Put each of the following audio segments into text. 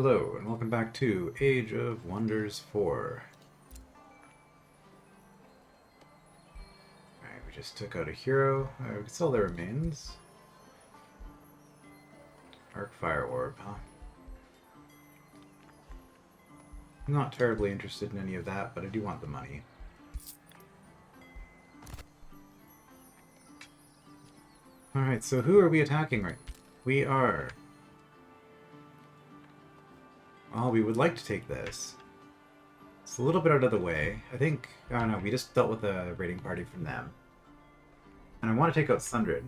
Hello, and welcome back to Age of Wonders 4. Alright, we just took out a hero. We can sell their remains. Arc Fire Orb, huh? I'm not terribly interested in any of that, but I do want the money. Alright, so who are we attacking right now? We are... Well, we would like to take this. It's a little bit out of the way. I don't know, we just dealt with a raiding party from them. And I want to take out Sundren.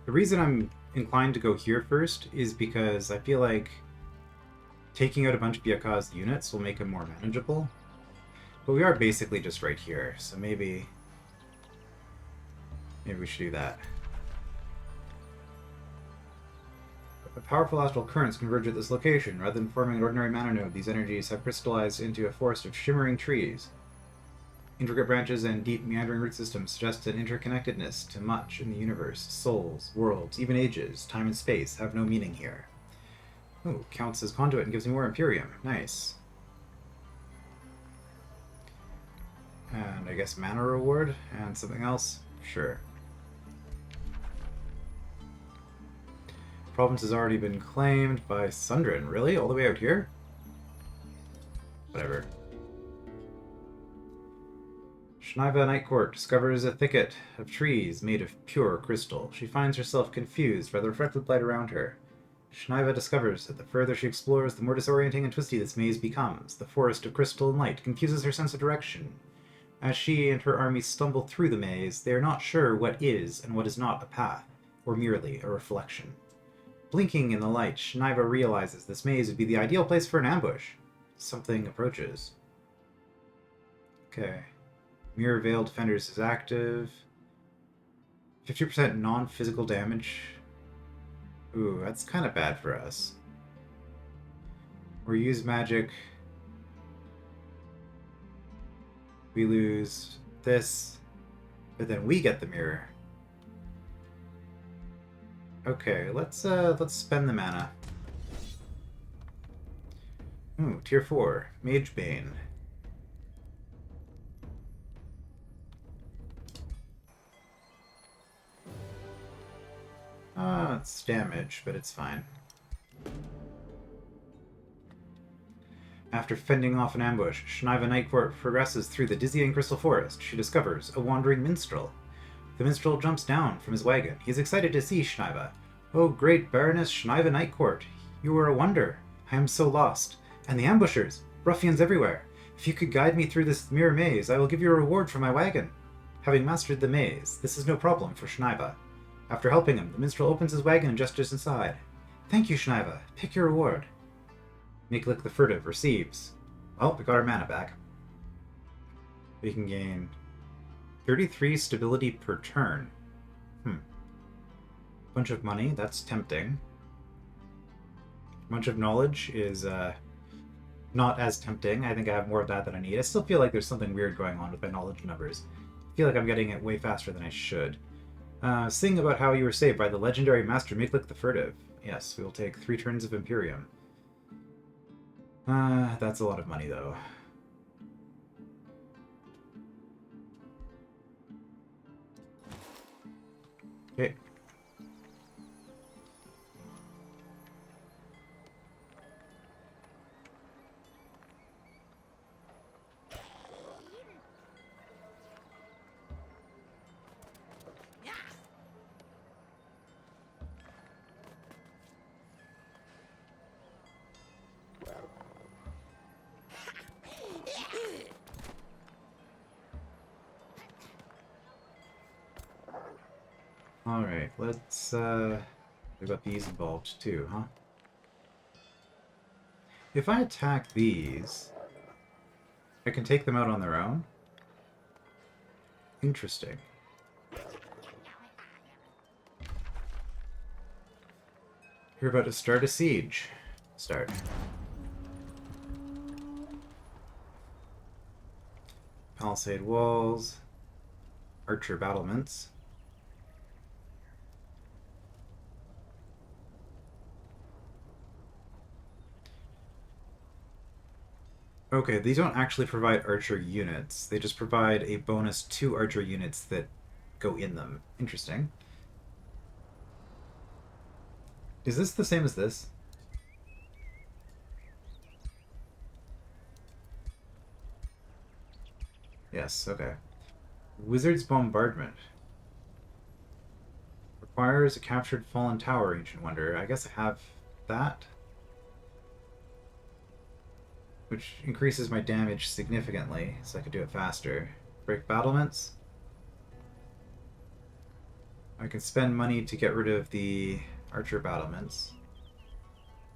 The reason I'm inclined to go here first is because I feel like taking out a bunch of Yaka's units will make him more manageable. But we are basically just right here, so maybe we should do that. Powerful astral currents converge at this location. Rather than forming an ordinary mana node, these energies have crystallized into a forest of shimmering trees. Intricate branches and deep meandering root systems suggest an interconnectedness to much in the universe. Souls, worlds, even ages, time and space have no meaning here. Oh, counts as conduit and gives me more Imperium. Nice. And I guess mana reward and something else? Sure. Province has already been claimed by Sundren. Really? All the way out here? Whatever. Shniva Night Court discovers a thicket of trees made of pure crystal. She finds herself confused by the reflected light around her. Shniva discovers that the further she explores, the more disorienting and twisty this maze becomes. The forest of crystal and light confuses her sense of direction. As she and her army stumble through the maze, they are not sure what is and what is not a path, or merely a reflection. Blinking in the light, Shniva realizes this maze would be the ideal place for an ambush. Something approaches. Okay. Mirror Veil Defenders is active. 50% non-physical damage. Ooh, that's kind of bad for us. Or use magic. We lose this, but then we get the mirror. Okay, let's spend the mana. Ooh, tier 4, Mage Bane. It's damage, but it's fine. After fending off an ambush, Shniva Night Court progresses through the dizzying crystal forest. She discovers a wandering minstrel. The minstrel jumps down from his wagon. He is excited to see Shniva. "Oh, great Baroness Shniva Night Court, you are a wonder. I am so lost. And the ambushers, ruffians everywhere. If you could guide me through this mirror maze, I will give you a reward for my wagon." Having mastered the maze, this is no problem for Shniva. After helping him, the minstrel opens his wagon and gestures inside. "Thank you, Shniva. Pick your reward." Miklik the Furtive receives. Well, we got our mana back. We can gain 33 stability per turn. Bunch of money, that's tempting. Bunch of knowledge is not as tempting. I think I have more of that than I need. I still feel like there's something weird going on with my knowledge numbers. I feel like I'm getting it way faster than I should. Sing about how you were saved by the legendary Master Miklik the Furtive. Yes, we will take 3 turns of Imperium. That's a lot of money, though. Okay. Alright, let's, we got these involved too, huh? If I attack these, I can take them out on their own? Interesting. You're about to start a siege. Start. Palisade walls. Archer battlements. Okay, these don't actually provide archer units. They just provide a bonus to archer units that go in them. Interesting. Is this the same as this? Yes, okay. Wizard's Bombardment. Requires a captured fallen tower, Ancient Wonder. I guess I have that. Which increases my damage significantly, so I could do it faster. Break battlements. I can spend money to get rid of the archer battlements.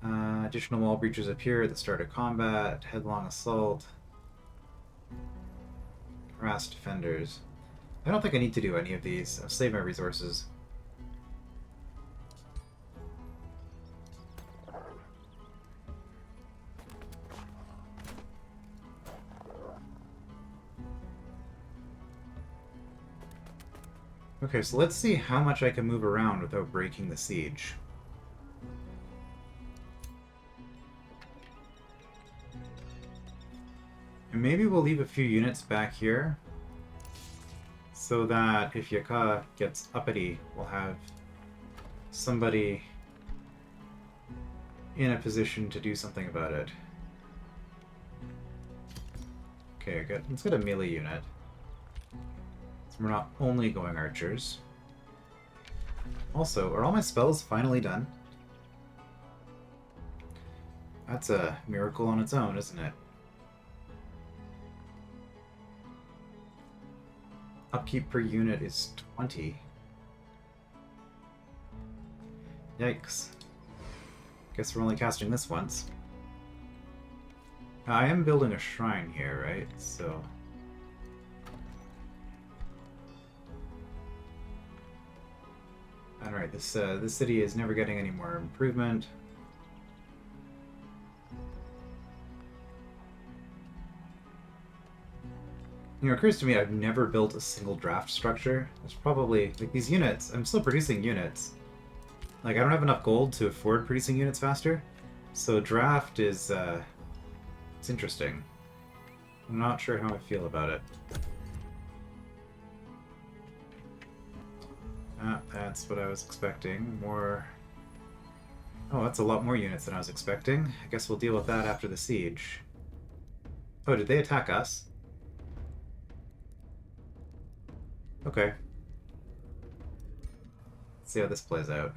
Additional wall breaches appear at the start of combat. Headlong assault. Harass defenders. I don't think I need to do any of these. I've saved my resources. Okay, so let's see how much I can move around without breaking the siege. And maybe we'll leave a few units back here so that if Yaka gets uppity, we'll have somebody in a position to do something about it. Okay, good. Let's get a melee unit. So we're not only going archers. Also, are all my spells finally done? That's a miracle on its own, isn't it? Upkeep per unit is 20. Yikes. Guess we're only casting this once. I am building a shrine here, right? So... Alright, this city is never getting any more improvement. You know, it occurs to me I've never built a single draft structure. There's probably, like, these units, I'm still producing units. Like, I don't have enough gold to afford producing units faster. So draft is, it's interesting. I'm not sure how I feel about it. Ah, that's what I was expecting. More... Oh, that's a lot more units than I was expecting. I guess we'll deal with that after the siege. Oh, did they attack us? Okay. Let's see how this plays out.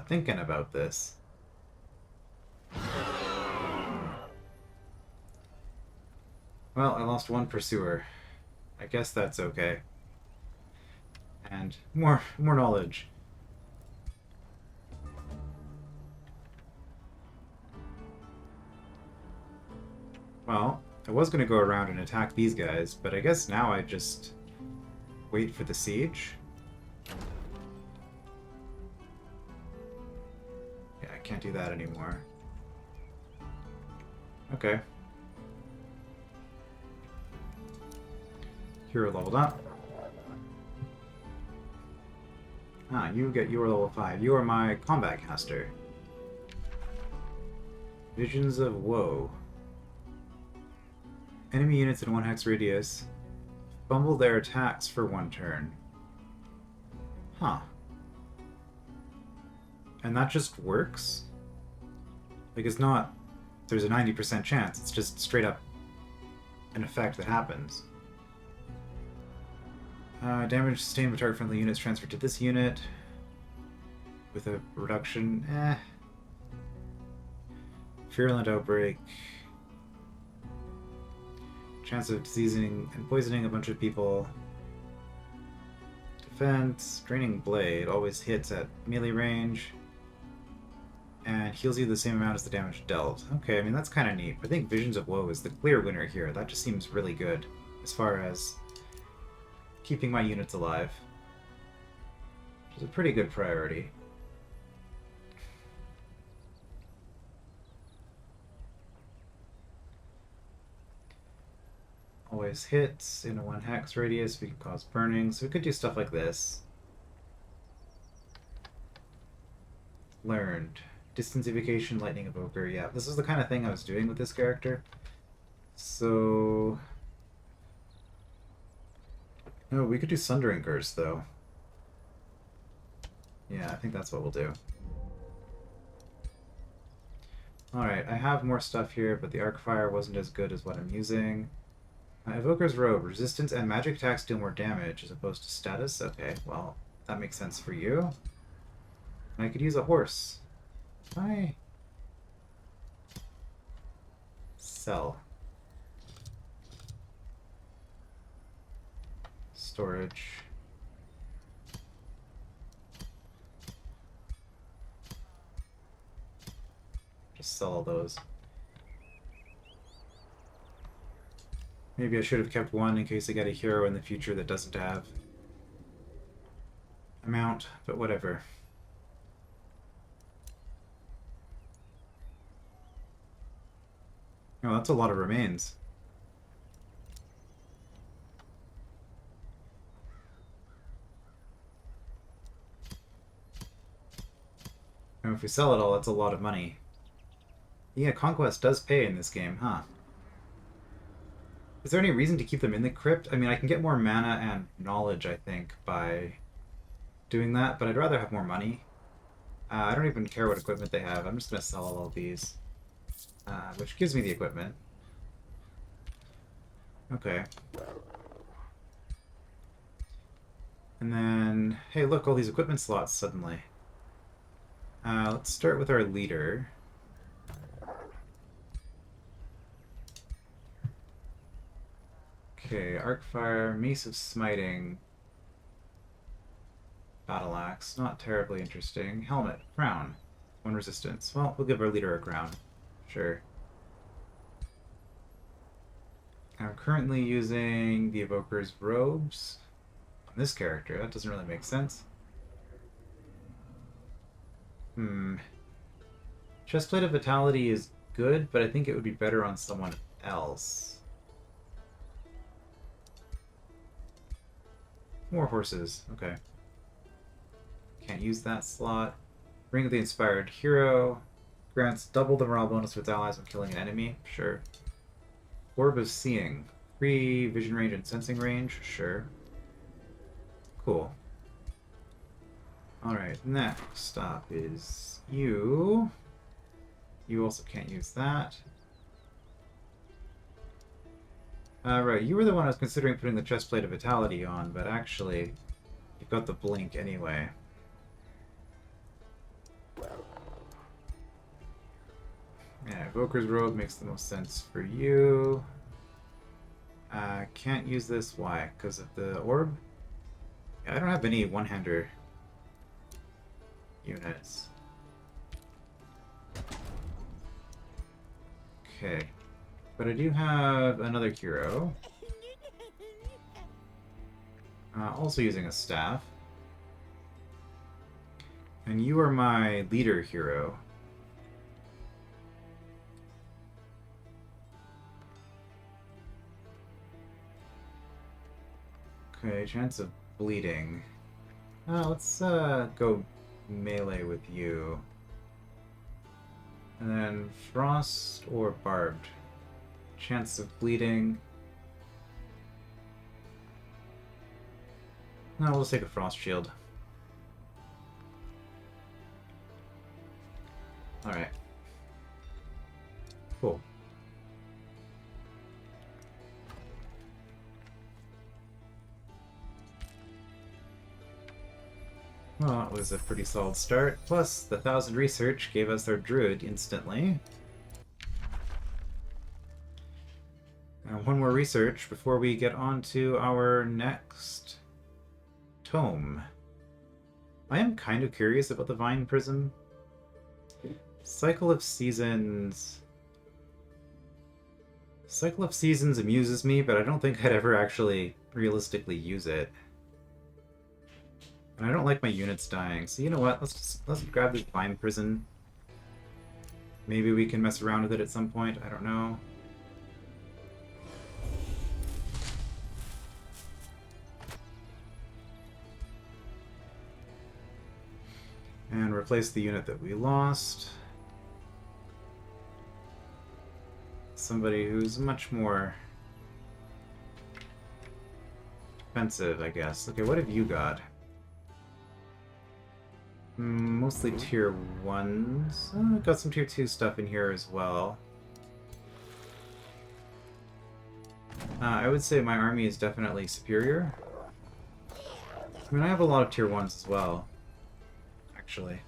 Thinking about this. Well, I lost one pursuer. I guess that's okay. And more knowledge. Well, I was going to go around and attack these guys, but I guess now I just wait for the siege. Yeah, I can't do that anymore. Okay. Hero leveled up. Ah, you get your level 5. You are my combat caster. Visions of Woe. Enemy units in 1 hex radius fumble their attacks for 1 turn. Huh. And that just works? Like, it's not... There's a 90% chance. It's just straight up an effect that happens. Damage sustained by target-friendly units transferred to this unit with a reduction. Virulent outbreak. Chance of diseasing and poisoning a bunch of people. Defense. Draining Blade always hits at melee range. And heals you the same amount as the damage dealt. Okay, I mean, that's kind of neat. I think Visions of Woe is the clear winner here. That just seems really good as far as keeping my units alive. Which is a pretty good priority. Always hits in a 1 hex radius. We can cause burning, so we could do stuff like this. Learned. Distance evocation, lightning evoker. Yeah, this is the kind of thing I was doing with this character. So... No, we could do Sundren Curse, though. Yeah, I think that's what we'll do. Alright, I have more stuff here, but the arc fire wasn't as good as what I'm using. Evoker's Robe. Resistance and magic attacks deal more damage as opposed to status. Okay, well, that makes sense for you. And I could use a horse. Hi. Sell. Storage. Just sell all those. Maybe I should have kept one in case I get a hero in the future that doesn't have a mount, but whatever. Oh, that's a lot of remains. And if we sell it all, that's a lot of money. Yeah, Conquest does pay in this game, huh? Is there any reason to keep them in the crypt? I mean, I can get more mana and knowledge, I think, by doing that, but I'd rather have more money. I don't even care what equipment they have. I'm just going to sell all of these, which gives me the equipment. Okay. And then, hey, look, all these equipment slots suddenly. Let's start with our leader. Okay, Arcfire, Mace of Smiting, Battle Axe, not terribly interesting. Helmet, Crown, 1 resistance. Well, we'll give our leader a crown. Sure. I'm currently using the Evoker's Robes on this character. That doesn't really make sense. Chestplate of Vitality is good, but I think it would be better on someone else. More horses. Okay. Can't use that slot. Ring of the Inspired Hero. Grants double the morale bonus with allies when killing an enemy. Sure. Orb of Seeing. 3 vision range and sensing range. Sure. Cool. Alright, next up is you. You also can't use that. Right, you were the one I was considering putting the Chestplate of Vitality on, but actually, you've got the blink anyway. Yeah, Evoker's Robe makes the most sense for you. Can't use this. Why? Because of the orb? Yeah, I don't have any one-hander units. Okay. But I do have another hero. Also using a staff. And you are my leader hero. Okay, chance of bleeding. Let's go melee with you. And then frost or barbed. Chance of bleeding. No, we'll just take a frost shield. Alright. Cool. Well, that was a pretty solid start. Plus, the 1000 research gave us our druid instantly. One more research before we get on to our next tome. I am kind of curious about the Vine Prism. Cycle of Seasons... Cycle of Seasons amuses me, but I don't think I'd ever actually realistically use it. And I don't like my units dying, so you know what? Let's grab this Vine Prison. Maybe we can mess around with it at some point. I don't know. And replace the unit that we lost. Somebody who's much more defensive, I guess. Okay, what have you got? Mostly tier 1s. Got some tier 2 stuff in here as well. I would say my army is definitely superior. I mean, I have a lot of tier 1s as well, actually.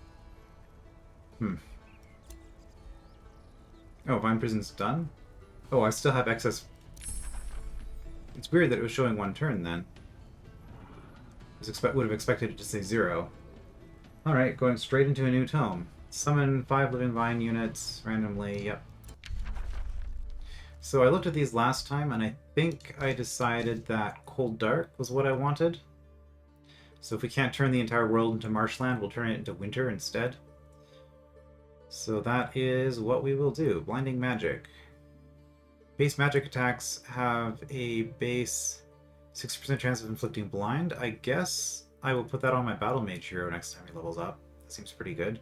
Oh, Vine Prison's done? Oh, I still have excess. It's weird that it was showing 1 turn then. Would have expected it to say 0. Alright, going straight into a new tome. Summon 5 living vine units randomly, yep. So I looked at these last time, and I think I decided that Cold Dark was what I wanted. So if we can't turn the entire world into marshland, we'll turn it into winter instead. So that is what we will do. Blinding Magic. Base magic attacks have a base 60% chance of inflicting blind. I guess I will put that on my Battle Mage hero next time he levels up. That seems pretty good.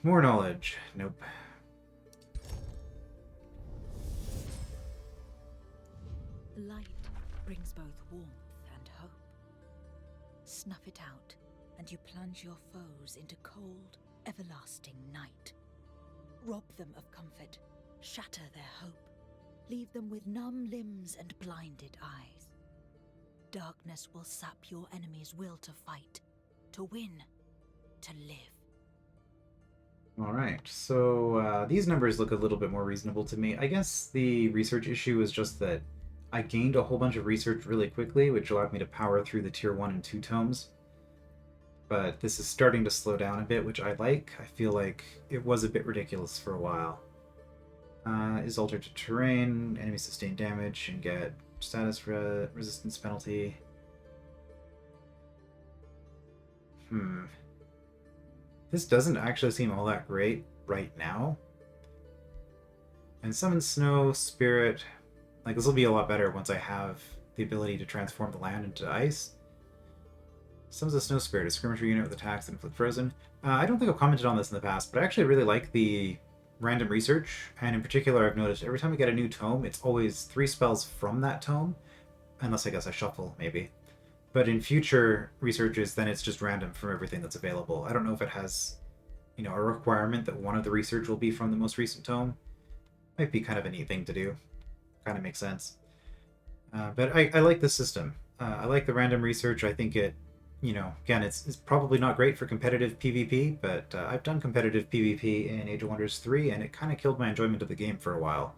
More knowledge. Nope. Light brings both warmth and hope. Snuff it out, and you plunge your foes into cold, everlasting night. Rob them of comfort, shatter their hope, leave them with numb limbs and blinded eyes. Darkness will sap your enemy's will to fight, to win, to live. Alright, so these numbers look a little bit more reasonable to me. I guess the research issue is just that I gained a whole bunch of research really quickly, which allowed me to power through the tier 1 and 2 tomes. But this is starting to slow down a bit, which I like. I feel like it was a bit ridiculous for a while. Is altered to terrain, enemy sustain damage, and get status resistance penalty. This doesn't actually seem all that great right now. And summon Snow, Spirit. Like, this will be a lot better once I have the ability to transform the land into ice. Summons a Snow Spirit, a skirmisher unit with attacks that inflict frozen. I don't think I've commented on this in the past, but I actually really like the random research, and in particular I've noticed every time I get a new tome, it's always 3 spells from that tome, unless I guess I shuffle, maybe. But in future researches, then it's just random from everything that's available. I don't know if it has, you know, a requirement that one of the research will be from the most recent tome. Might be kind of a neat thing to do. Kind of makes sense. But I like this system. I like the random research. I think it, you know, again, it's probably not great for competitive PvP, but I've done competitive PvP in Age of Wonders 3, and it kind of killed my enjoyment of the game for a while.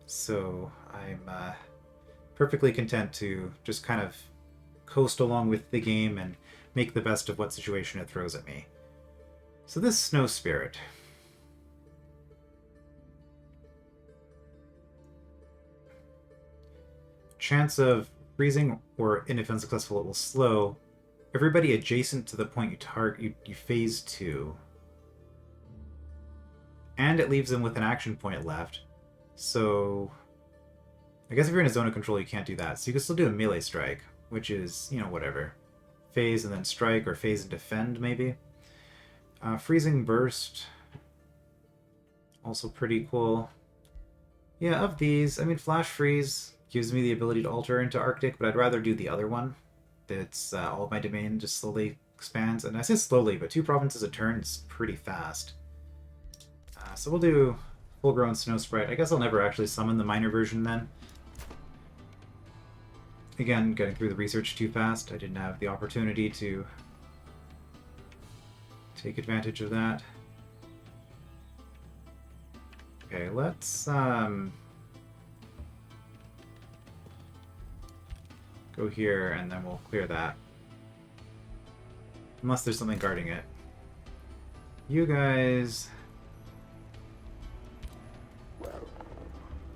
So I'm perfectly content to just kind of coast along with the game and make the best of what situation it throws at me. So this Snow Spirit. Chance of freezing, or if unsuccessful, it will slow everybody adjacent to the point you target. You phase to, and it leaves them with an action point left. So I guess if you're in a zone of control, you can't do that. So you can still do a melee strike, which is, you know, whatever. Phase and then strike, or phase and defend, maybe. Freezing burst, also pretty cool. Yeah, of these, I mean, flash freeze gives me the ability to alter into Arctic, but I'd rather do the other one. That's all of my domain just slowly expands. And I say slowly, but 2 provinces a turn is pretty fast. So we'll do full-grown Snow Sprite. I guess I'll never actually summon the minor version then. Again, getting through the research too fast. I didn't have the opportunity to take advantage of that. Okay, let's go here, and then we'll clear that. Unless there's something guarding it. You guys...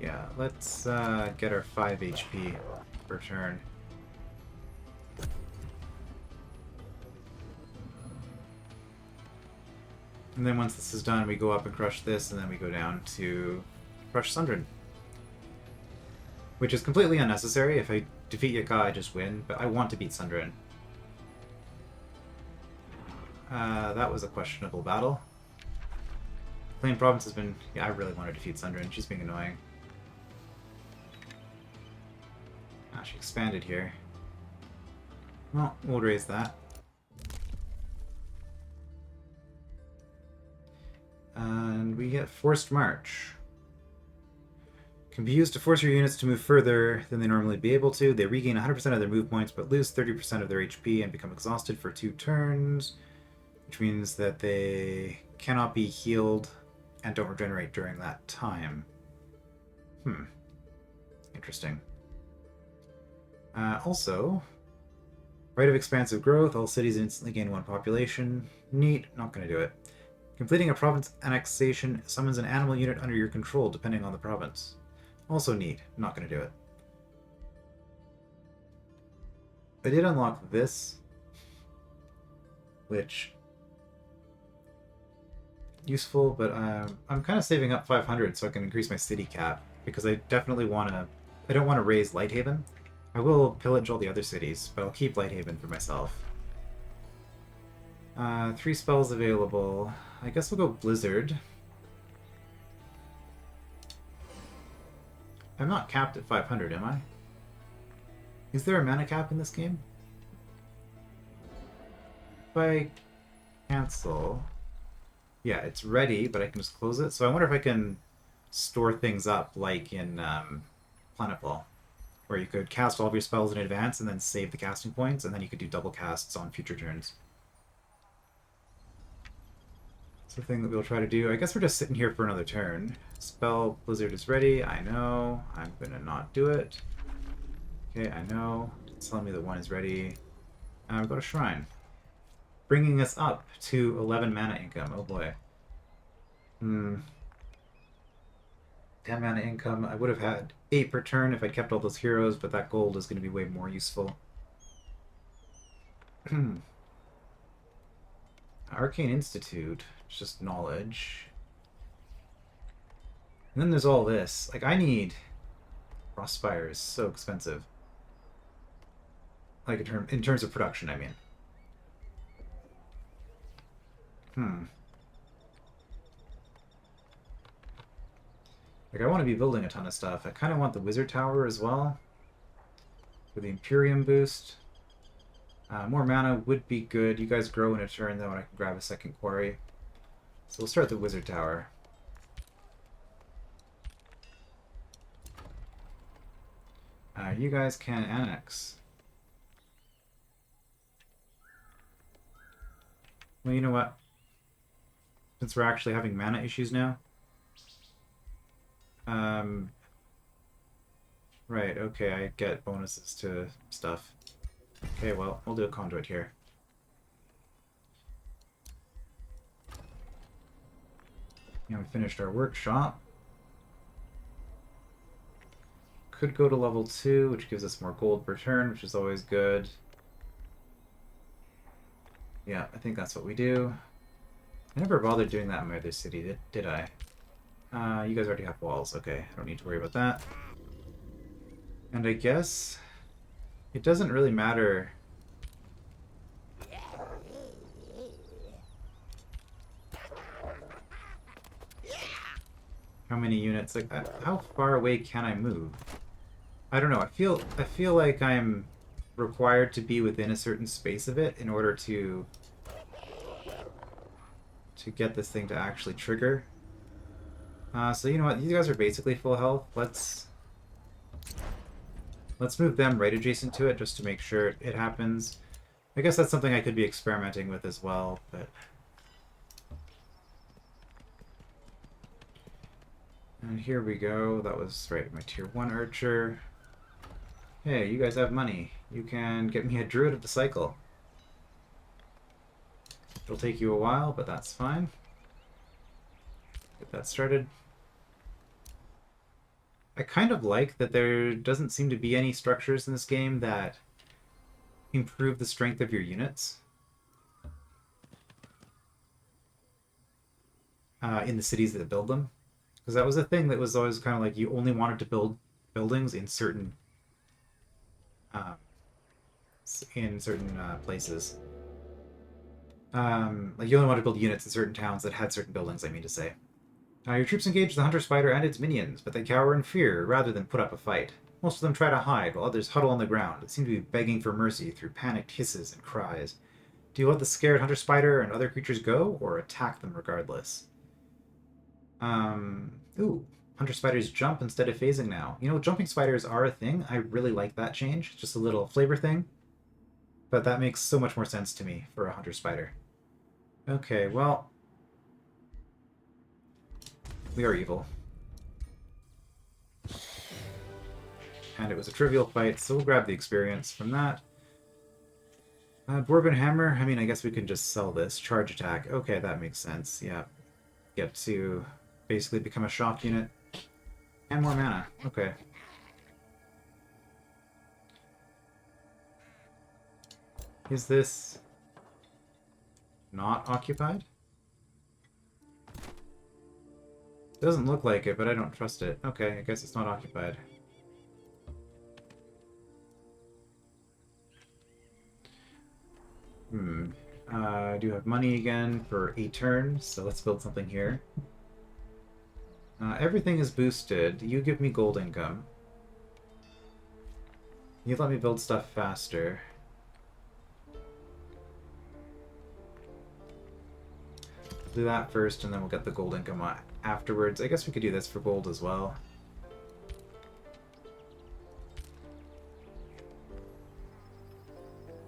Yeah, let's get our 5 HP per turn. And then once this is done, we go up and crush this, and then we go down to crush Sundren. Which is completely unnecessary. If I defeat Yaka, I just win, but I want to beat Sundren. That was a questionable battle. Plain Province has been... Yeah, I really want to defeat Sundren. She's being annoying. Ah, she expanded here. Well, we'll raise that. And we get Forced March. Can be used to force your units to move further than they normally be able to. They regain 100% of their move points, but lose 30% of their HP and become exhausted for 2 turns, which means that they cannot be healed and don't regenerate during that time. Interesting. Also, Rite of Expansive Growth. All cities instantly gain 1 population. Neat. Not going to do it. Completing a province annexation summons an animal unit under your control, depending on the province. Also neat. Not going to do it. I did unlock this, which... useful, but I'm kind of saving up 500 so I can increase my city cap, because I definitely want to... I don't want to raise Lighthaven. I will pillage all the other cities, but I'll keep Lighthaven for myself. 3 spells available. I guess we'll go Blizzard. I'm not capped at 500, am I? Is there a mana cap in this game? If I cancel... Yeah, it's ready, but I can just close it. So I wonder if I can store things up like in Planetfall, where you could cast all of your spells in advance and then save the casting points, and then you could do double casts on future turns. It's the thing that we'll try to do. I guess we're just sitting here for another turn. Spell Blizzard is ready. I know. I'm gonna not do it. Okay, I know. It's telling me that 1 is ready. We've got a shrine. Bringing us up to 11 mana income. Oh boy. 10 mana income. I would have had 8 per turn if I kept all those heroes, but that gold is going to be way more useful. Arcane Institute. Just knowledge. And then there's all this. Like, I need... Frostfire is so expensive. Like, in terms of production, I mean. Like, I want to be building a ton of stuff. I kind of want the Wizard Tower as well. For the Imperium boost. More mana would be good. You guys grow in a turn, though, and I can grab a second quarry. So we'll start the Wizard Tower. You guys can annex. Well, you know what? Since we're actually having mana issues now. Right, okay, I get bonuses to stuff. Okay, well, we'll do a conduit here. Yeah, we finished our workshop. Could go to level 2, which gives us more gold per turn, which is always good. Yeah, I think that's what we do. I never bothered doing that in my other city, did I? You guys already have walls. Okay, I don't need to worry about that. And I guess it doesn't really matter how many units. Like, how far away can I move? I don't know. I feel like I'm required to be within a certain space of it in order to get this thing to actually trigger. So you know what? You guys are basically full health. Let's move them right adjacent to it just to make sure it happens. I guess that's something I could be experimenting with as well, but... And here we go. That was right, my tier 1 archer. Hey, you guys have money. You can get me a druid of the cycle. It'll take you a while, but that's fine. Get that started. I kind of like that there doesn't seem to be any structures in this game that improve the strength of your units. In the cities that build them. Because that was a thing that was always kind of like you only wanted to build buildings in certain places. Like, you only want to build units in certain towns that had certain buildings, I mean to say. Your troops engage the hunter spider and its minions, but they cower in fear rather than put up a fight. Most of them try to hide, while others huddle on the ground. They seem to be begging for mercy through panicked hisses and cries. Do you let the scared hunter spider and other creatures go, or attack them regardless? Ooh. Hunter spiders jump instead of phasing now. You know, jumping spiders are a thing. I really like that change. Just a little flavor thing. But that makes so much more sense to me for a hunter spider. Okay, well... we are evil. And it was a trivial fight, so we'll grab the experience from that. Dwarven Hammer, I mean, I guess we can just sell this. Charge attack. Okay, that makes sense. Yeah. Get to basically become a shock unit. And more mana. Okay. Is this not occupied? Doesn't look like it, but I don't trust it. Okay, I guess it's not occupied. I do have money again for a turn, so let's build something here. Everything is boosted. You give me gold income. You let me build stuff faster. Do that first, and then we'll get the gold income afterwards. I guess we could do this for gold as well.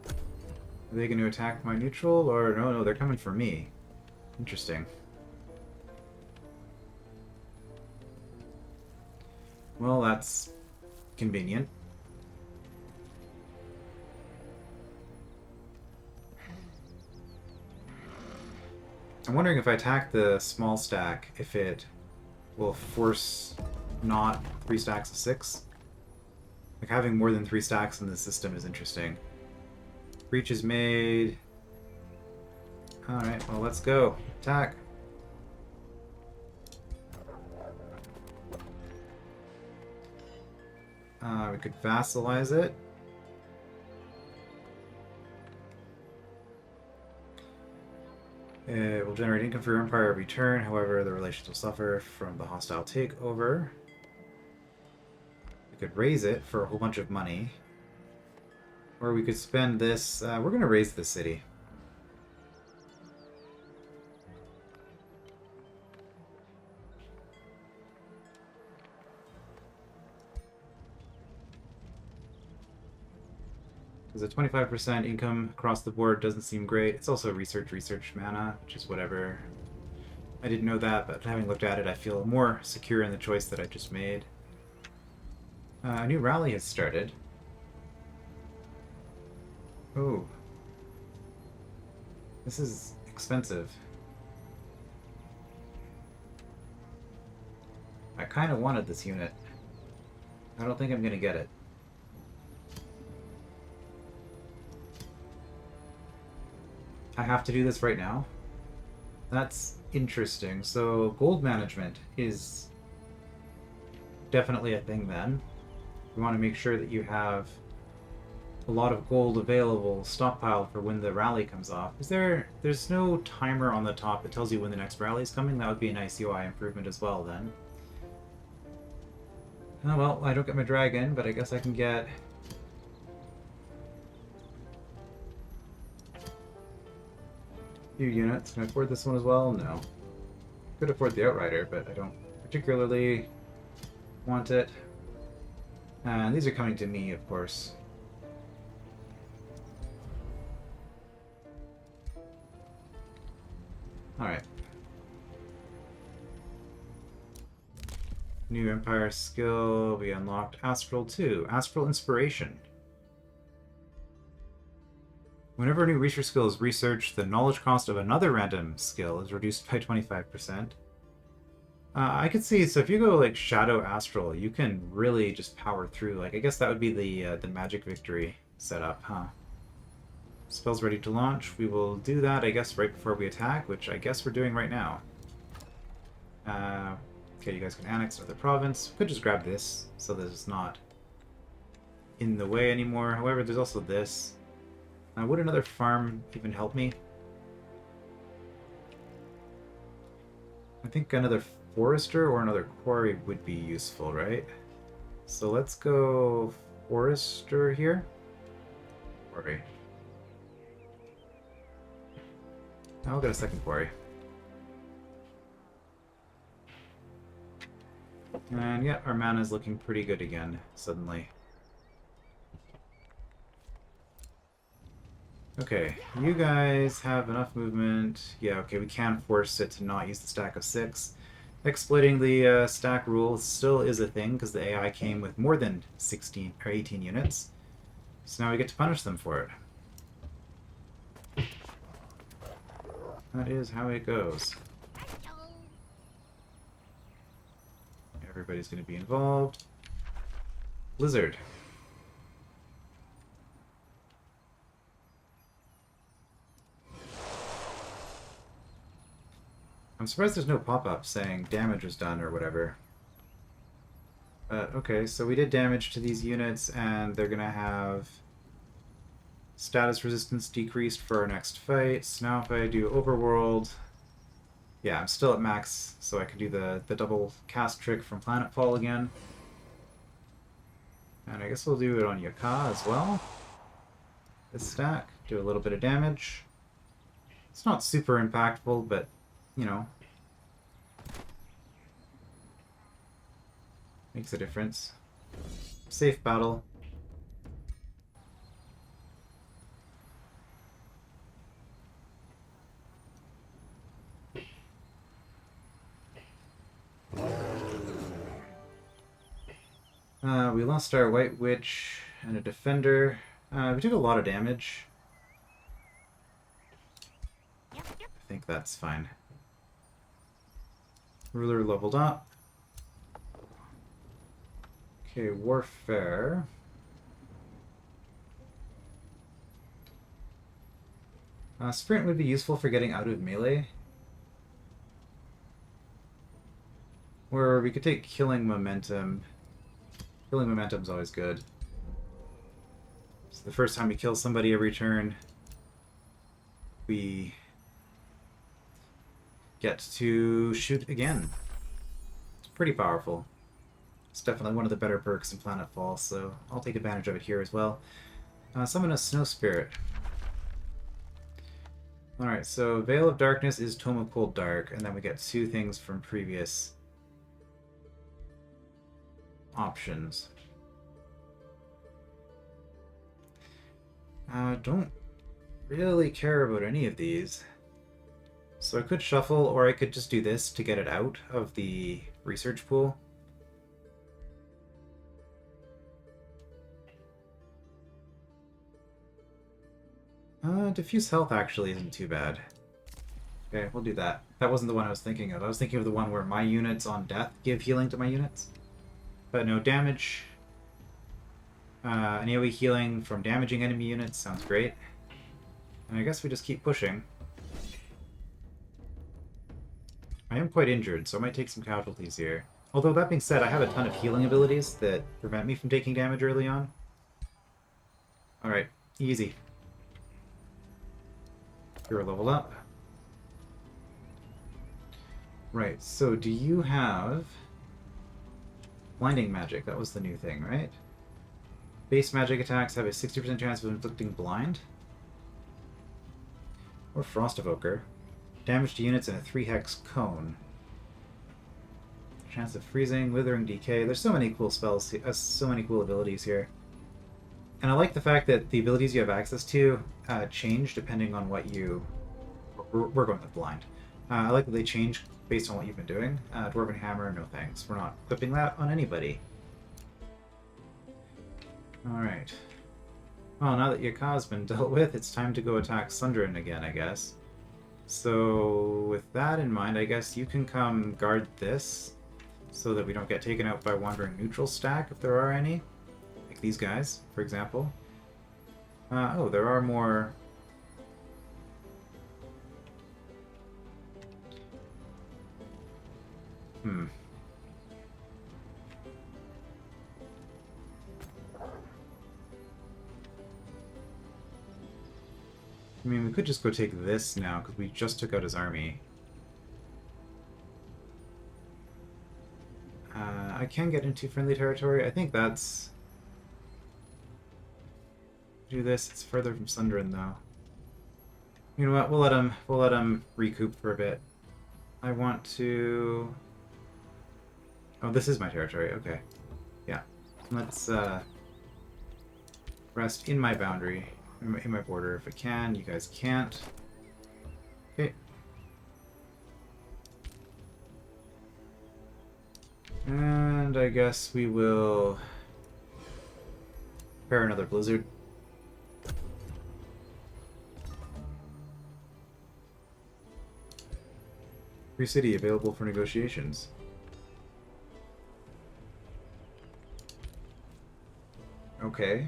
Are they going to attack my neutral? Or no, they're coming for me. Interesting. Well, that's convenient. I'm wondering if I attack the small stack, if it will force not 3 stacks of 6. Like, having more than 3 stacks in the system is interesting. Breach is made. Alright, well, let's go. Attack. We could vassalize it. It will generate income for your empire every turn, however, the relations will suffer from the hostile takeover. We could raise it for a whole bunch of money. Or we could spend this... we're going to raise the city. Because a 25% income across the board doesn't seem great. It's also research mana, which is whatever. I didn't know that, but having looked at it, I feel more secure in the choice that I just made. A new rally has started. Oh. This is expensive. I kind of wanted this unit. I don't think I'm going to get it. I have to do this right now? That's interesting. So, gold management is definitely a thing then. You want to make sure that you have a lot of gold available, stockpiled for when the rally comes off. There's no timer on the top that tells you when the next rally is coming? That would be a nice UI improvement as well then. Oh well, I don't get my dragon, but I guess I can get... few units. Can I afford this one as well? No. Could afford the Outrider, but I don't particularly want it. And these are coming to me, of course. Alright. New Empire skill. We unlocked Astral 2. Astral Inspiration. Whenever a new research skill is researched, the knowledge cost of another random skill is reduced by 25%. I could see, so if you go like Shadow Astral, you can really just power through. Like, I guess that would be the Magic Victory setup, huh? Spell's ready to launch. We will do that, I guess, right before we attack, which I guess we're doing right now. Okay, you guys can annex another province. We could just grab this, so that it's not in the way anymore. However, there's also this. Would another farm even help me? I think another forester or another quarry would be useful, right? So let's go forester here. Quarry. Now we'll get a second quarry. And yeah, our mana is looking pretty good again, suddenly. Okay, you guys have enough movement. Yeah, okay, we can force it to not use the stack of 6. Exploiting the stack rule still is a thing, because the AI came with more than 16 or 18 units. So now we get to punish them for it. That is how it goes. Everybody's going to be involved. Blizzard. I'm surprised there's no pop-up saying damage was done or whatever. But okay, so we did damage to these units, and they're gonna have status resistance decreased for our next fight. So now if I do Overworld... Yeah, I'm still at max, so I can do the double cast trick from Planetfall again. And I guess we'll do it on Yaka as well. This stack, do a little bit of damage. It's not super impactful, but, you know, makes a difference. Safe battle. We lost our White Witch and a Defender. We took a lot of damage. I think that's fine. Ruler leveled up. Okay, Warfare. Sprint would be useful for getting out of melee. Or we could take Killing Momentum. Killing Momentum's always good. So the first time we kill somebody every turn, we get to shoot again. It's pretty powerful. It's definitely one of the better perks in Planetfall, so I'll take advantage of it here as well. Summon a Snow Spirit. Alright, so Veil of Darkness is Tome of Cold Dark, and then we get 2 things from previous options. Don't really care about any of these. So I could shuffle, or I could just do this to get it out of the research pool. Diffuse Health actually isn't too bad. Okay, we'll do that. That wasn't the one I was thinking of. I was thinking of the one where my units on death give healing to my units. But no damage. An AoE healing from damaging enemy units sounds great. And I guess we just keep pushing. I am quite injured, so I might take some casualties here. Although, that being said, I have a ton of healing abilities that prevent me from taking damage early on. Alright, easy. Hero level up. Right, so do you have... Blinding Magic, that was the new thing, right? Base magic attacks have a 60% chance of inflicting blind. Or Frost Evoker. Damage to units in a 3-hex cone. Chance of freezing, withering, decay. There's so many cool spells, so many cool abilities here. And I like the fact that the abilities you have access to change depending on what you... We're going with blind. I like that they change based on what you've been doing. Dwarven Hammer, no thanks. We're not equipping that on anybody. Alright. Well, now that Yaka's been dealt with, it's time to go attack Sundren again, I guess. So, with that in mind, I guess you can come guard this, so that we don't get taken out by Wandering Neutral stack, if there are any. Like these guys, for example. Oh, there are more... I mean, we could just go take this now, because we just took out his army. can get into friendly territory. I think that's... Do this. It's further from Sundren, though. You know what? We'll let him recoup for a bit. I want to... Oh, this is my territory. Okay. Yeah. Let's rest in my boundary, in my border if it can. You guys can't. Okay. And I guess we will prepare another blizzard. Free city available for negotiations. Okay.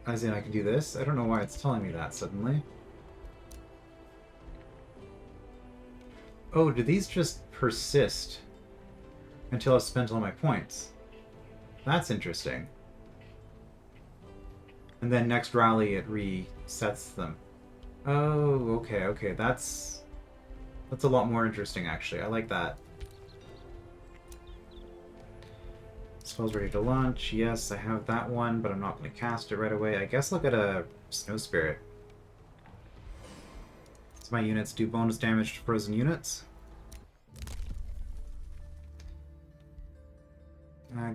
As in, I can do this? I don't know why it's telling me that suddenly. Oh, do these just persist until I've spent all my points? That's interesting. And then next rally it resets them. Oh, okay, okay. That's a lot more interesting, actually. I like that. Spell's ready to launch. Yes, I have that one, but I'm not going to cast it right away. I guess look at a Snow Spirit. So my units do bonus damage to frozen units.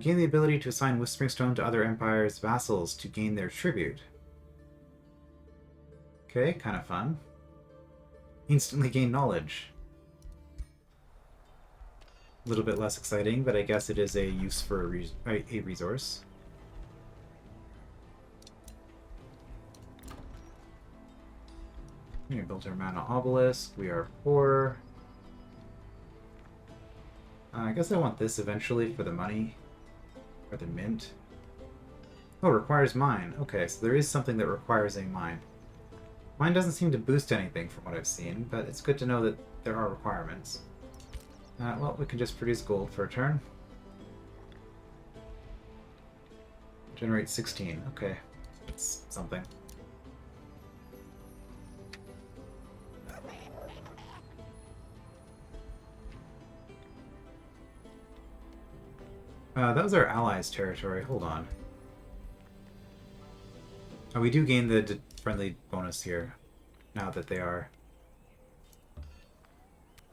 Gain the ability to assign Whispering Stone to other empires' vassals to gain their tribute. Okay, kind of fun. Instantly gain knowledge. A little bit less exciting, but I guess it is a use for a resource. We built our mana obelisk. We are poor. I guess I want this eventually for the money. Or the mint. Oh, requires mine. Okay, so there is something that requires a mine. Mine doesn't seem to boost anything from what I've seen, but it's good to know that there are requirements. Well, we can just produce gold for a turn. Generate 16. Okay, that's something. That was our allies' territory. Hold on. Oh, we do gain the friendly bonus here, now that they are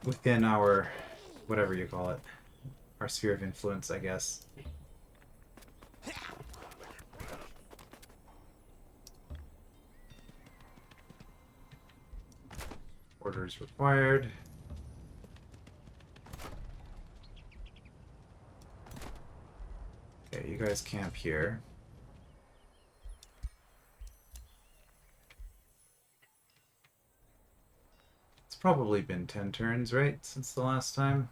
within our, whatever you call it, our sphere of influence, I guess. Orders required. Okay, you guys camp here. It's probably been 10 turns, right, since the last time?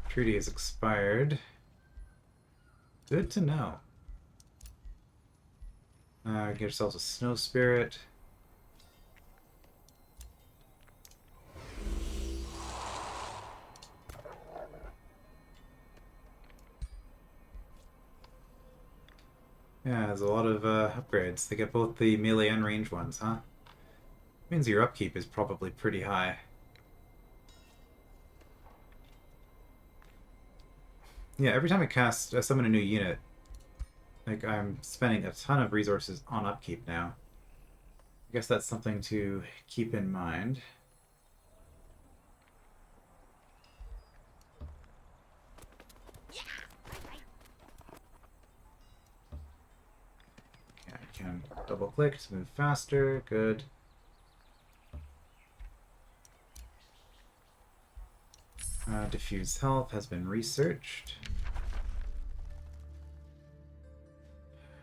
Treaty has expired. Good to know. Get ourselves a Snow Spirit. Yeah, there's a lot of upgrades. They get both the melee and range ones, huh? Means your upkeep is probably pretty high. Yeah, every time I summon a new unit, like, I'm spending a ton of resources on upkeep now. I guess that's something to keep in mind. Okay, I can double click to move faster. Good. Diffuse health has been researched.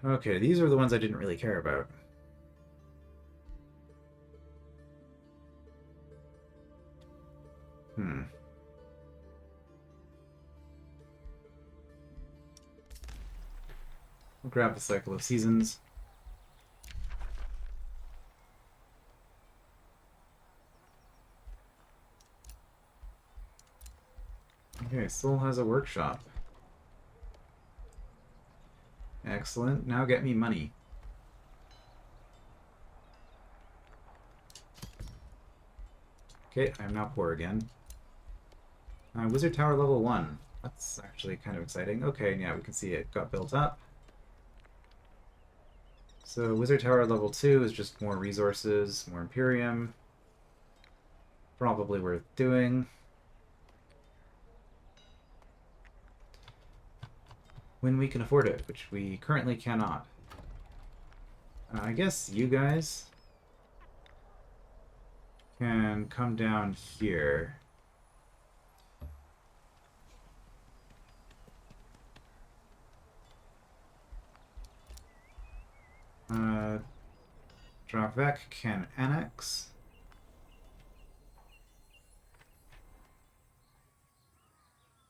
Okay, these are the ones I didn't really care about. We'll grab the Cycle of Seasons. Okay, Soul has a workshop. Excellent. Now get me money. Okay, I'm now poor again. Wizard Tower level 1. That's actually kind of exciting. Okay, yeah, we can see it got built up. So Wizard Tower level 2 is just more resources, more Imperium. Probably worth doing. When we can afford it, which we currently cannot. I guess you guys can come down here. Dravek can annex.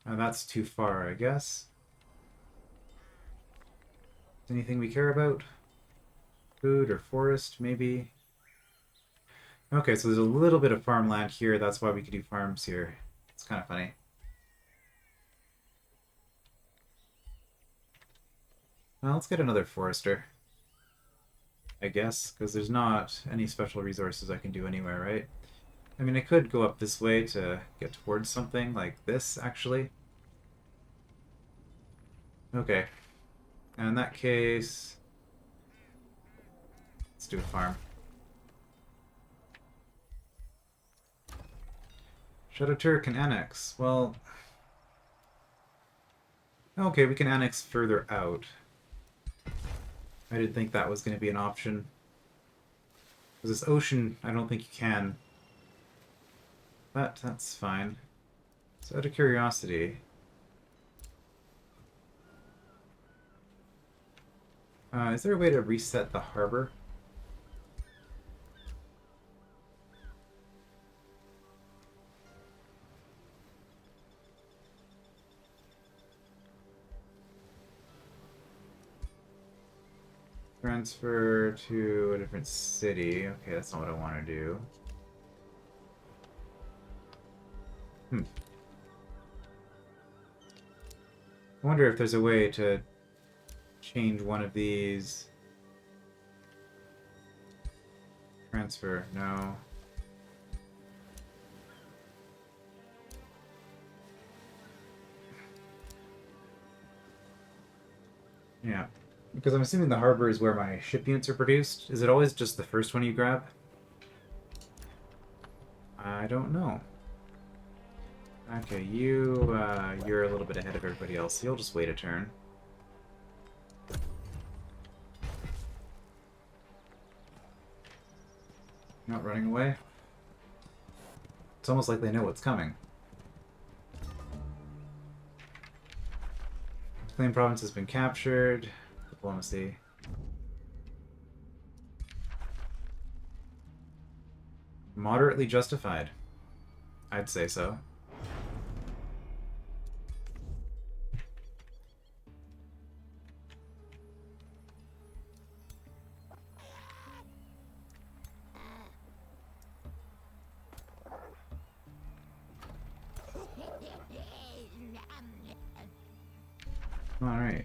That's too far, I guess. Anything we care about? Food or forest, maybe? Okay, so there's a little bit of farmland here. That's why we could do farms here. It's kind of funny. Well, let's get another forester. I guess, because there's not any special resources I can do anywhere, right? I mean, I could go up this way to get towards something like this, actually. Okay. In that case, let's do a farm. Shadow Turret can annex. Well, okay, we can annex further out. I didn't think that was going to be an option. Because this ocean, I don't think you can. But that's fine. So out of curiosity... is there a way to reset the harbor? Transfer to a different city. Okay, that's not what I want to do. I wonder if there's a way to change one of these. Transfer, no. Yeah. Because I'm assuming the harbor is where my ship units are produced. Is it always just the first one you grab? I don't know. Okay, you're a little bit ahead of everybody else, so you'll just wait a turn. Not running away? It's almost like they know what's coming. Claim province has been captured. Diplomacy. Moderately justified. I'd say so. All right.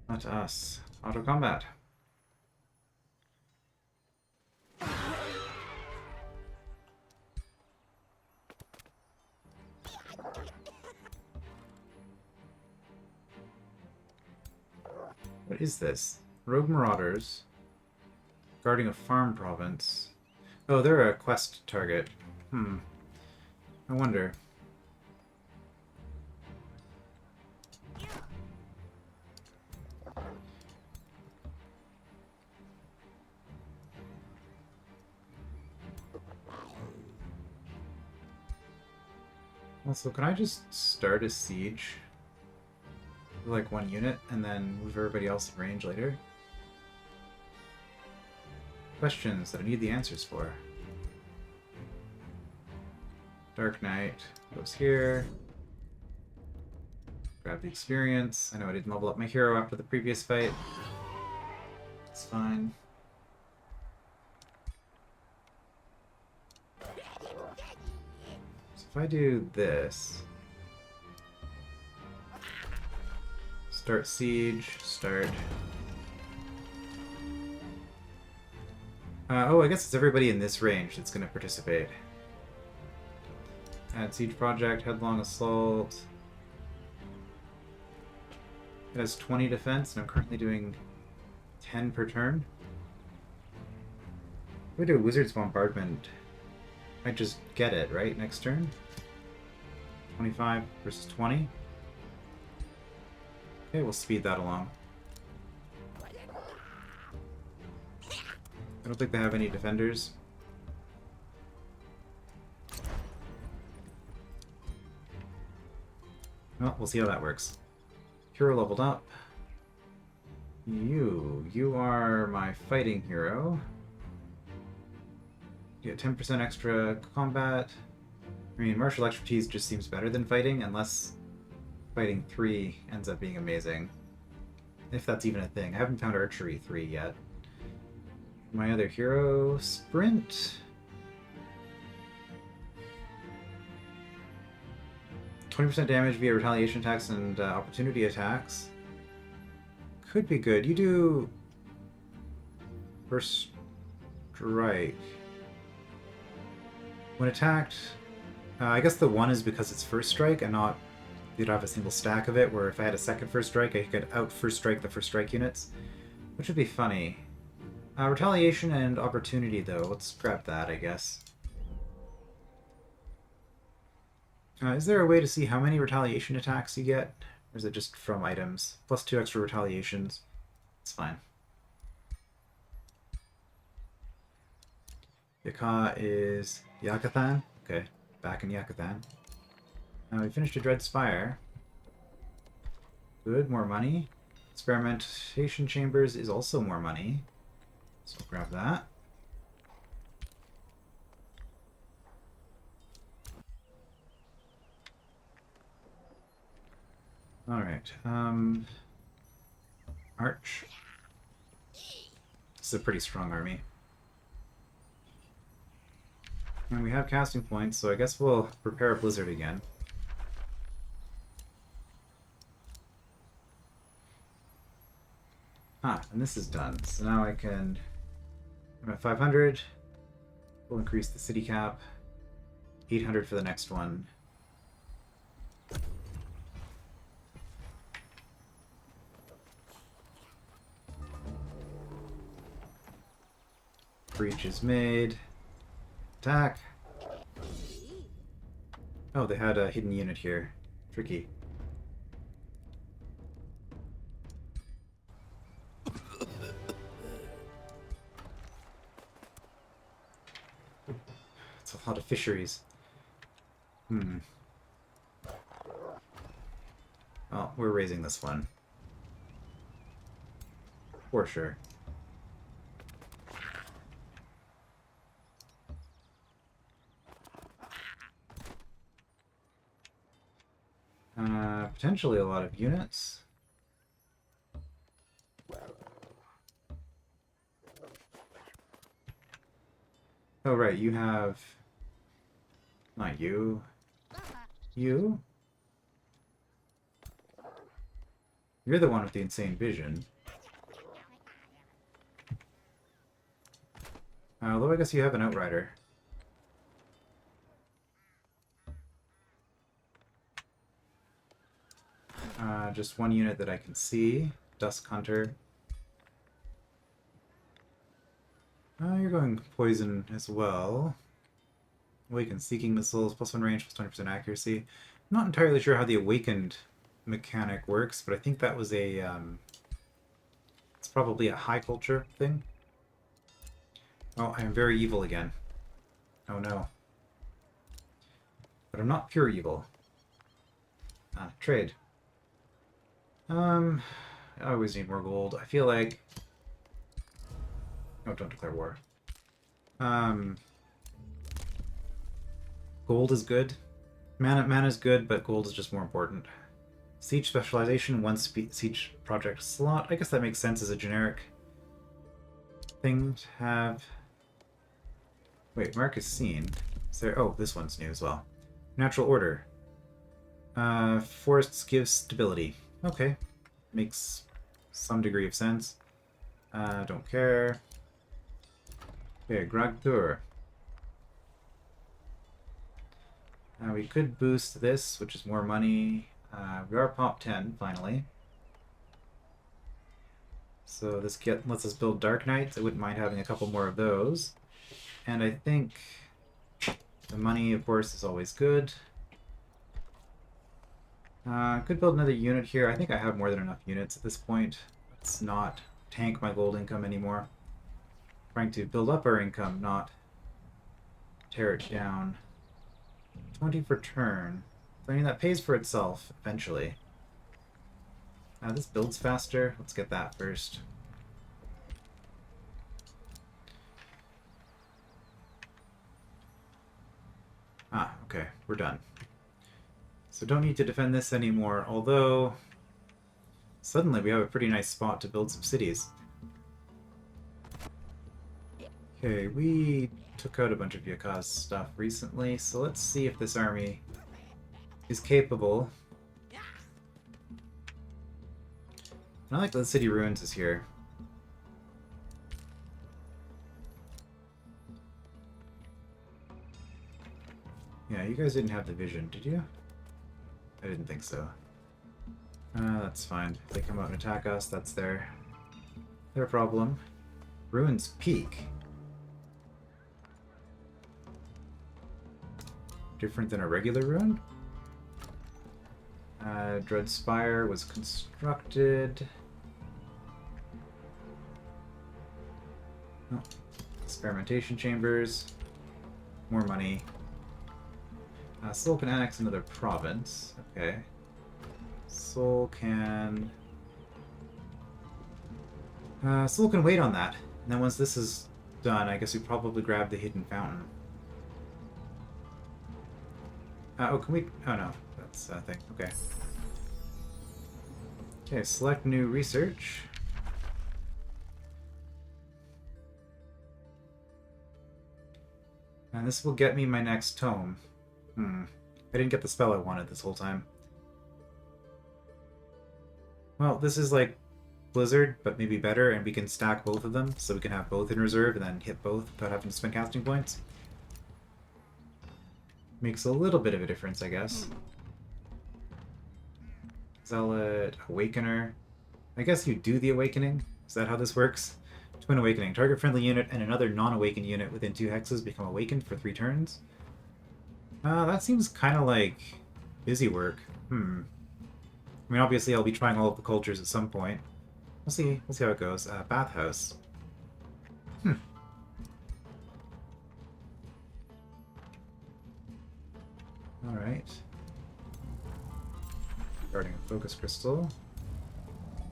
Not us. Auto combat. What is this? Rogue Marauders. Guarding a farm province. Oh, they're a quest target. I wonder. Also, can I just start a siege? With like one unit and then move everybody else in range later? Questions that I need the answers for. Dark Knight goes here. Grab the experience. I know I didn't level up my hero after the previous fight. It's fine. So if I do this... Start siege. Start. Oh, I guess it's everybody in this range that's going to participate. Add siege project, headlong assault. It has 20 defense, and I'm currently doing 10 per turn. If we do a wizard's bombardment, I just get it, right? Next turn? 25 versus 20. Okay, we'll speed that along. I don't think they have any defenders. Well, we'll see how that works. Hero leveled up. You are my fighting hero. You get 10% extra combat. I mean, martial expertise just seems better than fighting, unless fighting 3 ends up being amazing. If that's even a thing. I haven't found archery 3 yet. My other hero, sprint. 20% damage via retaliation attacks and opportunity attacks. Could be good. You do first strike. When attacked, I guess the 1 is because it's first strike and not you'd have a single stack of it, where if I had a second first strike, I could out first strike the first strike units, which would be funny. Retaliation and opportunity, though. Let's grab that, I guess. Is there a way to see how many retaliation attacks you get? Or is it just from items? Plus 2 extra retaliations. It's fine. Yaka is Yakathan. Okay, back in Yakathan. Now we finished a Dread Spire. Good, more money. Experimentation Chambers is also more money. So we'll grab that. Alright, Arch. This is a pretty strong army. And we have casting points, so I guess we'll prepare a blizzard again. Ah, and this is done. So now I can... I'm at 500. We'll increase the city cap. 800 for the next one. Breach is made. Attack. Oh, they had a hidden unit here. Tricky. It's a lot of fisheries. Well, we're raising this one. For sure. Potentially a lot of units. Oh, right, you have... Not you. You? You're the one with the insane vision. Although I guess you have an outrider. Just one unit that I can see. Dusk Hunter. You're going poison as well. Awaken Seeking Missiles, +1 range, +20% accuracy. I'm not entirely sure how the Awakened mechanic works, but I think that was a... it's probably a high culture thing. Oh, I am very evil again. Oh no. But I'm not pure evil. Trade. I always need more gold. I feel like... Oh, don't declare war. Gold is good. Mana is good, but gold is just more important. Siege specialization, 1 siege project slot. I guess that makes sense as a generic thing to have. Wait, Mark is seen. Is there... Oh, this one's new as well. Natural order. Forests give stability. Okay. makes some degree of sense. Don't care. Okay, Gragdur. We could boost this, which is more money. We are pop 10, finally. So this lets us build Dark Knights. I wouldn't mind having a couple more of those. And I think the money, of course, is always good. Could build another unit here. I think I have more than enough units at this point. Let's not tank my gold income anymore. Trying to build up our income, not tear it down. 20 per turn. I mean, that pays for itself eventually. This builds faster. Let's get that first. Okay, we're done. So don't need to defend this anymore, although suddenly we have a pretty nice spot to build some cities. Okay, we took out a bunch of Yaka's stuff recently, so let's see if this army is capable. And I like that the city ruins is here. Yeah, you guys didn't have the vision, did you? I didn't think so. That's fine. If they come out and attack us, that's their problem. Ruins Peak. Different than a regular ruin? Dread Spire was constructed. Oh, experimentation chambers. More money. Soul can annex another province. Okay. Soul can... Soul can wait on that. And then once this is done, I guess we probably grab the hidden fountain. Oh, can we... Oh, no. That's a thing. Okay. Okay, select new research. And this will get me my next tome. I didn't get the spell I wanted this whole time. Well, this is like Blizzard, but maybe better, and we can stack both of them, so we can have both in reserve and then hit both without having to spend casting points. Makes a little bit of a difference, I guess. Zealot, Awakener. I guess you do the Awakening. Is that how this works? Twin Awakening. Target friendly unit and another non-awakened unit within 2 hexes become awakened for 3 turns. That seems kind of like busy work. I mean, obviously I'll be trying all of the cultures at some point. We'll see how it goes. Bathhouse. Alright. Guarding a focus crystal.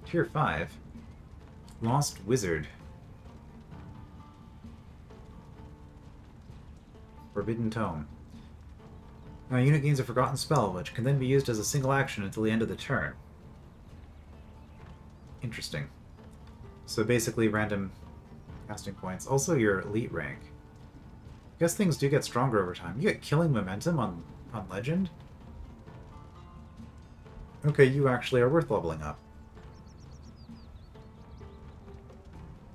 Tier 5. Lost Wizard. Forbidden Tome. Unit gains a forgotten spell, which can then be used as a single action until the end of the turn. Interesting. So basically random casting points. Also your elite rank. I guess things do get stronger over time. You get killing momentum on Legend? Okay, you actually are worth leveling up.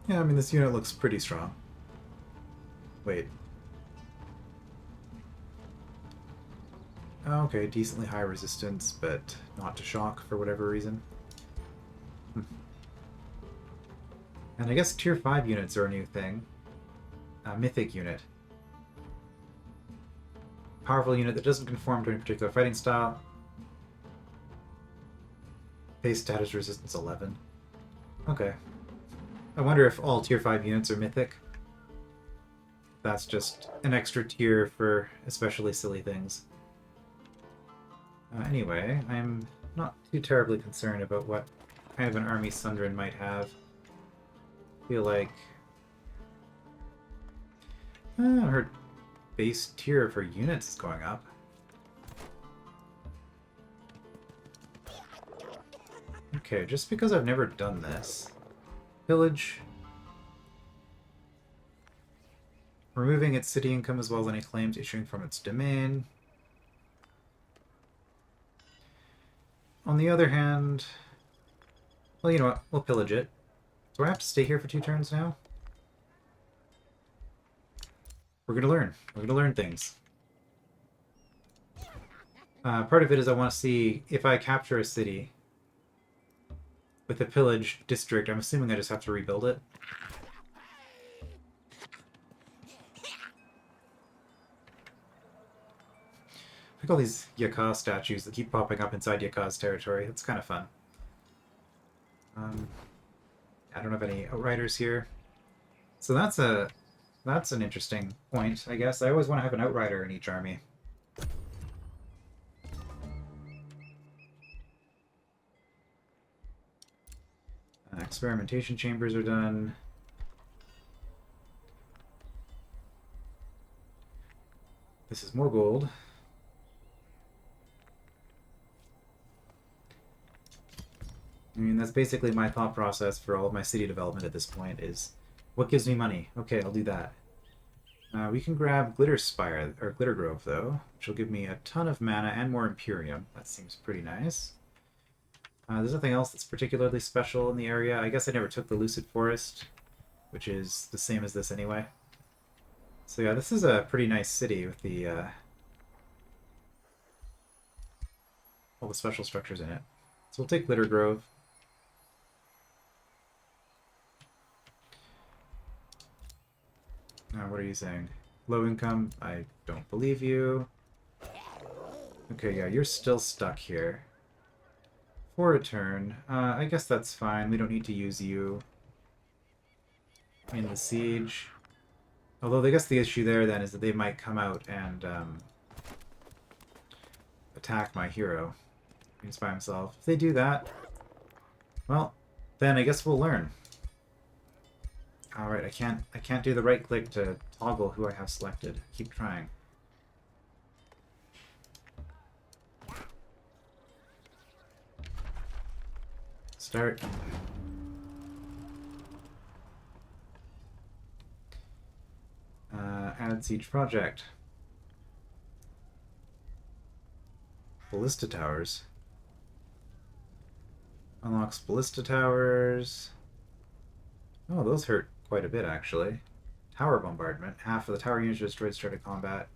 Yeah, I mean, this unit looks pretty strong. Wait. Okay, decently high resistance, but not to shock for whatever reason. And I guess tier 5 units are a new thing. Mythic unit. Powerful unit that doesn't conform to any particular fighting style. Base status resistance 11. Okay. I wonder if all tier 5 units are mythic. That's just an extra tier for especially silly things. Anyway, I'm not too terribly concerned about what kind of an army Sundren might have. I feel like... her base tier for units is going up. Okay, just because I've never done this. Pillage. Removing its city income as well as any claims issuing from its domain. On the other hand, Well, you know what? We'll pillage it. Do I have to stay here for 2 turns now? We're gonna learn. We're gonna learn things. Part of it is I want to see if I capture a city with a pillage district. I'm assuming I just have to rebuild it. Look at all these Yaka statues that keep popping up inside Yaka's territory. It's kind of fun. I don't have any outriders here. So that's an interesting point, I guess. I always want to have an outrider in each army. Experimentation chambers are done. This is more gold. I mean, that's basically my thought process for all of my city development at this point is, what gives me money? Okay, I'll do that. We can grab Glitter Spire, or Glitter Grove, though, which will give me a ton of mana and more Imperium. That seems pretty nice. There's nothing else that's particularly special in the area. I guess I never took the Lucid Forest, which is the same as this anyway. So yeah, this is a pretty nice city with the all the special structures in it. So we'll take Glitter Grove. Now, what are you saying? Low income? I don't believe you. Okay, yeah, you're still stuck here. For a turn. I guess that's fine. We don't need to use you in the siege. Although I guess the issue there then is that they might come out and attack my hero. He's by himself. If they do that, well, then I guess we'll learn. Alright, I can't do the right click to toggle who I have selected. Keep trying. Start. Add siege project. Ballista towers. Unlocks ballista towers. Oh, those hurt quite a bit, actually. Tower bombardment. Half of the tower units destroyed start of combat.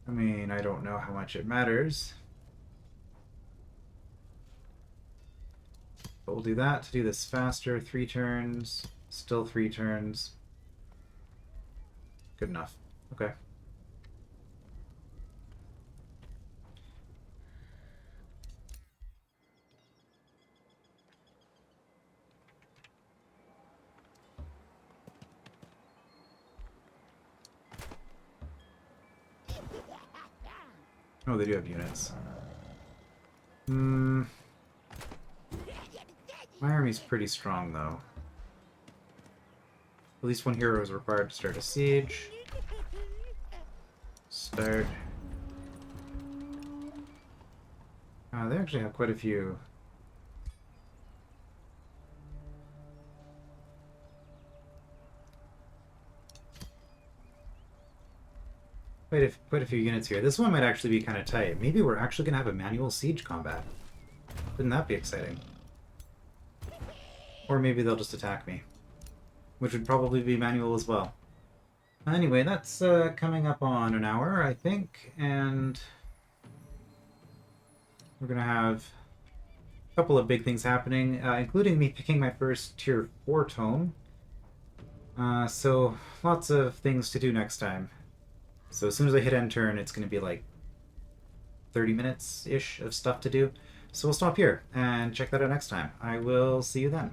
I mean, I don't know how much it matters. But we'll do that to do this faster. 3 turns. Still 3 turns. Good enough. Okay. Oh, they do have units. My army's pretty strong, though. At least 1 hero is required to start a siege. Start. They actually have quite a few. Quite a few units here. This one might actually be kind of tight. Maybe we're actually going to have a manual siege combat. Wouldn't that be exciting? Or maybe they'll just attack me. Which would probably be manual as well. Anyway, that's coming up on an hour, I think. And we're going to have a couple of big things happening, including me picking my first tier 4 tome. So lots of things to do next time. So as soon as I hit end turn, it's going to be like 30 minutes-ish of stuff to do. So we'll stop here and check that out next time. I will see you then.